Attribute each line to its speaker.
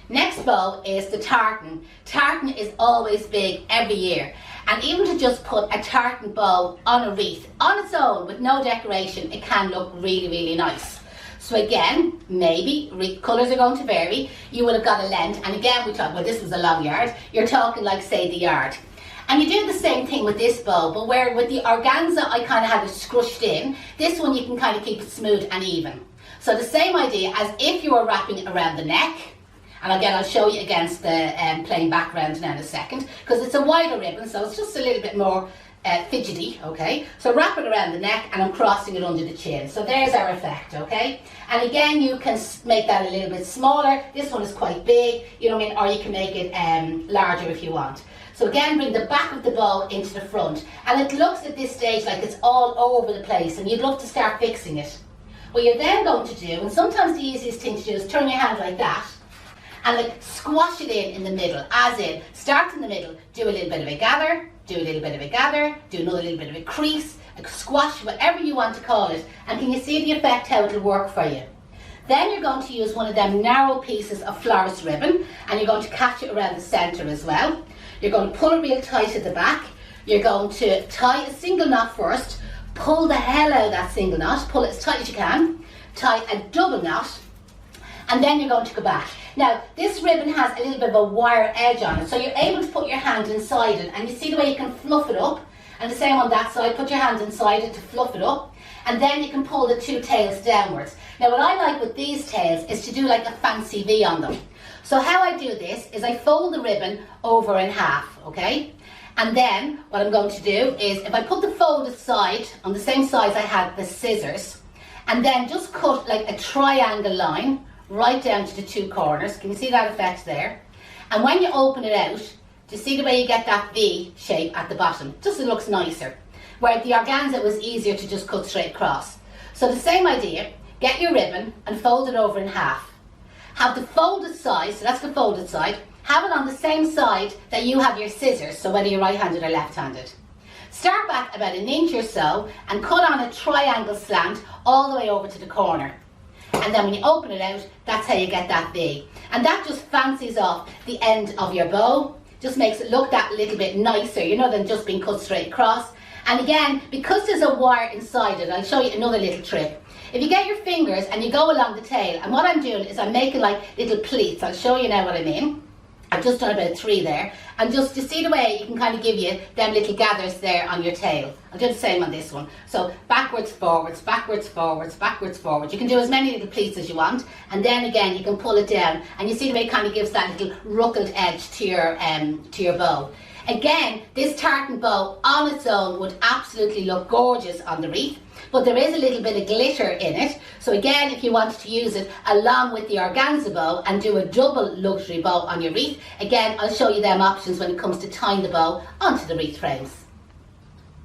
Speaker 1: Next bow is the tartan. Tartan is always big every year. And even to just put a tartan bow on a wreath, on its own, with no decoration, it can look really, really nice. So again, maybe wreath colours are going to vary. You will have got a length, and again we talk, well, this was a long yard. You're talking like, say, the yard. And you do the same thing with this bow, but where with the organza I kind of had it scrushed in, this one you can kind of keep it smooth and even. So the same idea as if you were wrapping it around the neck. And again, I'll show you against the plain background now in a second, because it's a wider ribbon, so it's just a little bit more fidgety, okay? So wrap it around the neck, and I'm crossing it under the chin. So there's our effect, okay? And again, you can make that a little bit smaller. This one is quite big, you know what I mean? Or you can make it larger if you want. So again, bring the back of the bow into the front. And it looks at this stage like it's all over the place, and you'd love to start fixing it. What you're then going to do, and sometimes the easiest thing to do, is turn your hand like that, and like squash it in the middle, as in, start in the middle, do a little bit of a gather, do a little bit of a gather, do another little bit of a crease, a squash, whatever you want to call it, and can you see the effect, how it'll work for you? Then you're going to use one of them narrow pieces of florist ribbon, and you're going to catch it around the centre as well. You're going to pull it real tight at the back, you're going to tie a single knot first, pull the hell out of that single knot, pull it as tight as you can, tie a double knot, and then you're going to go back. Now, this ribbon has a little bit of a wire edge on it, so you're able to put your hand inside it, and you see the way you can fluff it up, and the same on that side, put your hand inside it to fluff it up, and then you can pull the two tails downwards. Now, what I like with these tails is to do like a fancy V on them. So how I do this is I fold the ribbon over in half, okay? And then what I'm going to do is, if I put the folded side on the same size I had the scissors, and then just cut like a triangle line right down to the two corners. Can you see that effect there? And when you open it out, do you see the way you get that V shape at the bottom? Just it looks nicer. Where the organza it was easier to just cut straight across. So the same idea, get your ribbon and fold it over in half. Have the folded side, so that's the folded side, have it on the same side that you have your scissors, so whether you're right-handed or left-handed. Start back about an inch or so and cut on a triangle slant all the way over to the corner. And then when you open it out, that's how you get that V. And that just fancies off the end of your bow, just makes it look that little bit nicer, you know, than just being cut straight across. And again, because there's a wire inside it, I'll show you another little trick. If you get your fingers and you go along the tail, and what I'm doing is I'm making like little pleats. I'll show you now what I mean. I've just done about 3 there, and just to see the way you can kind of give you them little gathers there on your tail. I'll do the same on this one. So backwards, forwards, backwards, forwards, backwards, forwards. You can do as many little pleats as you want, and then again you can pull it down, and you see the way it kind of gives that little ruckled edge to your bow. Again, this tartan bow on its own would absolutely look gorgeous on the wreath, but there is a little bit of glitter in it. So again, if you wanted to use it along with the organza bow and do a double luxury bow on your wreath, again, I'll show you them options when it comes to tying the bow onto the wreath frames.